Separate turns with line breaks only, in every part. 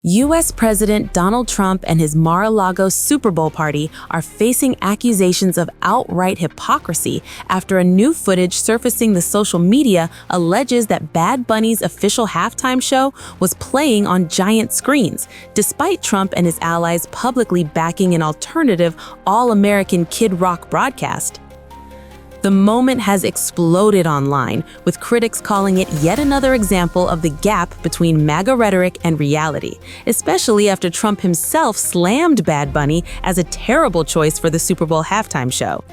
U.S. President Donald Trump and his Mar-A-Lago Super Bowl party are facing accusations of outright hypocrisy after a new footage surfacing the social media alleges that Bad Bunny's official halftime show was playing on giant screens, despite Trump and his allies publicly backing an alternative all-American Kid Rock broadcast. The moment has exploded online, with critics calling it yet another example of the gap between MAGA rhetoric and reality, especially after Trump himself slammed Bad Bunny as a terrible choice for the Super Bowl halftime show.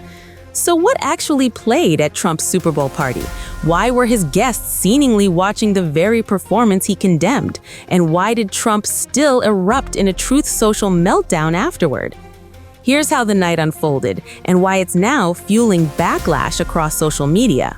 So what actually played at Trump's Super Bowl party? Why were his guests seemingly watching the very performance he condemned? And why did Trump still erupt in a Truth Social meltdown afterward? Here's how the night unfolded and why it's now fueling backlash across social media.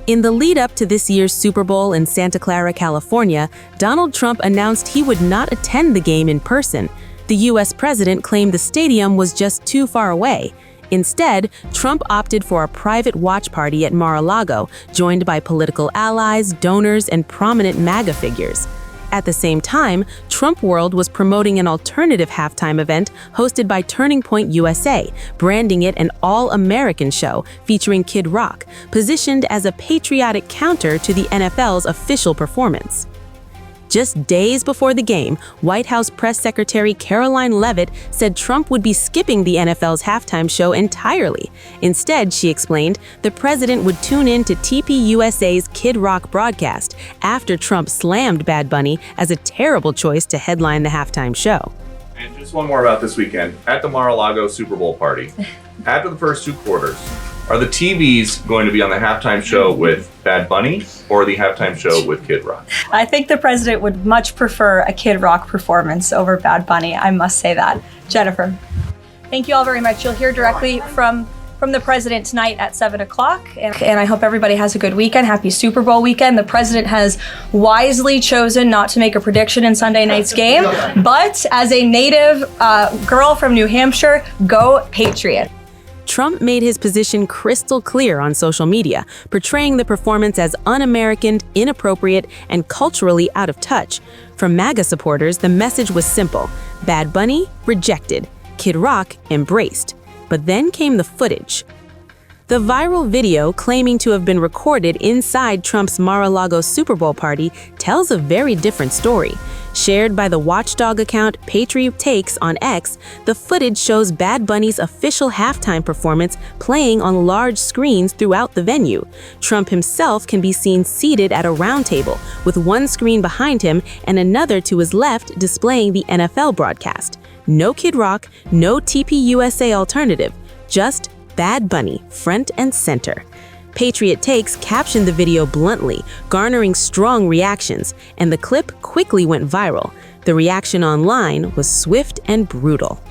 In the lead-up to this year's Super Bowl in Santa Clara, California, Donald Trump announced he would not attend the game in person. The U.S. president claimed the stadium was just too far away. Instead, Trump opted for a private watch party at Mar-A-Lago, joined by political allies, donors, and prominent MAGA figures. At the same time, Trump World was promoting an alternative halftime event hosted by Turning Point USA, branding it an all-American show featuring Kid Rock, positioned as a patriotic counter to the NFL's official performance. Just days before the game, White House Press Secretary Caroline Leavitt said Trump would be skipping the NFL's halftime show entirely. Instead, she explained, the president would tune in to TPUSA's Kid Rock broadcast after Trump slammed Bad Bunny as a terrible choice to headline the halftime show.
And just one more about this weekend. At the Mar-A-Lago Super Bowl party, after the first two quarters, are the TVs going to be on the halftime show with Bad Bunny or the halftime show with Kid Rock?
I think the president would much prefer a Kid Rock performance over Bad Bunny. I must say that. Jennifer. Thank you all very much. You'll hear directly from the president tonight at 7 o'clock. And I hope everybody has a good weekend. Happy Super Bowl weekend. The president has wisely chosen not to make a prediction in Sunday night's game. But as a native girl from New Hampshire, go Patriot.
Trump made his position crystal clear on social media, portraying the performance as un-American, inappropriate, and culturally out of touch. For MAGA supporters, the message was simple: Bad Bunny, rejected; Kid Rock, embraced. But then came the footage. The viral video, claiming to have been recorded inside Trump's Mar-A-Lago Super Bowl party, tells a very different story. Shared by the watchdog account Patriot Takes on X, the footage shows Bad Bunny's official halftime performance playing on large screens throughout the venue. Trump himself can be seen seated at a round table, with one screen behind him and another to his left displaying the NFL broadcast. No Kid Rock, no TPUSA alternative, just Bad Bunny, front and center. Patriot Takes captioned the video bluntly, garnering strong reactions, and the clip quickly went viral. The reaction online was swift and brutal.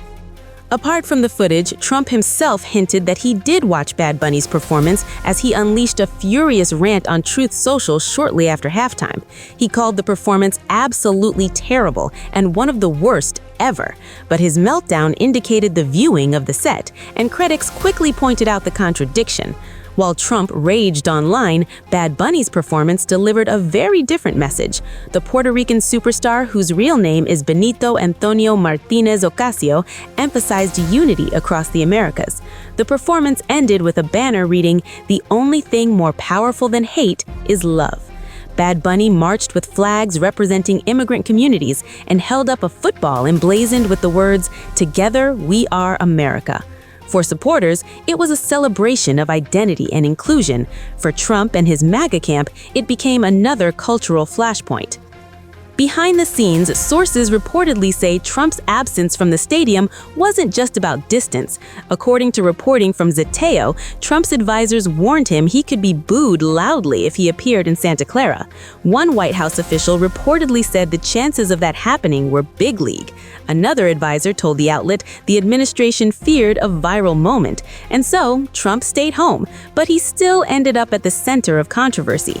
Apart from the footage, Trump himself hinted that he did watch Bad Bunny's performance as he unleashed a furious rant on Truth Social shortly after halftime. He called the performance absolutely terrible and one of the worst ever. But his meltdown indicated the viewing of the set, and critics quickly pointed out the contradiction. While Trump raged online, Bad Bunny's performance delivered a very different message. The Puerto Rican superstar, whose real name is Benito Antonio Martinez Ocasio, emphasized unity across the Americas. The performance ended with a banner reading, "The only thing more powerful than hate is love." Bad Bunny marched with flags representing immigrant communities and held up a football emblazoned with the words, "Together we are America." For supporters, it was a celebration of identity and inclusion. For Trump and his MAGA camp, it became another cultural flashpoint. Behind the scenes, sources reportedly say Trump's absence from the stadium wasn't just about distance. According to reporting from Zeteo, Trump's advisors warned him he could be booed loudly if he appeared in Santa Clara. One White House official reportedly said the chances of that happening were big league. Another advisor told the outlet the administration feared a viral moment, and so Trump stayed home, but he still ended up at the center of controversy.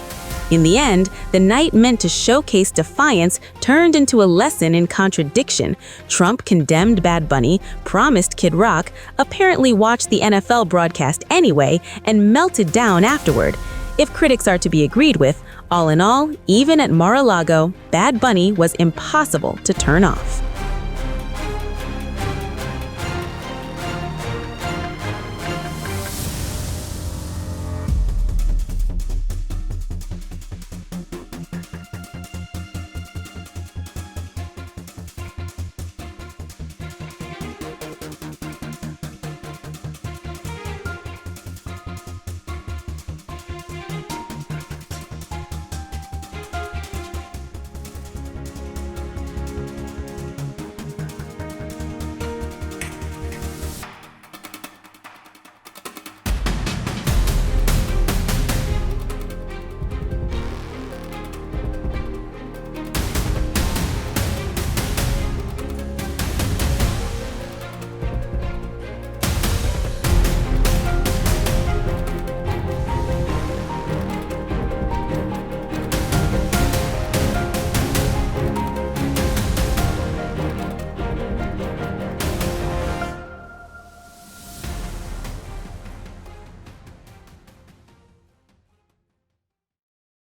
In the end, the night meant to showcase defiance turned into a lesson in contradiction. Trump condemned Bad Bunny, promised Kid Rock, apparently watched the NFL broadcast anyway, and melted down afterward. If critics are to be agreed with, all in all, even at Mar-A-Lago, Bad Bunny was impossible to turn off.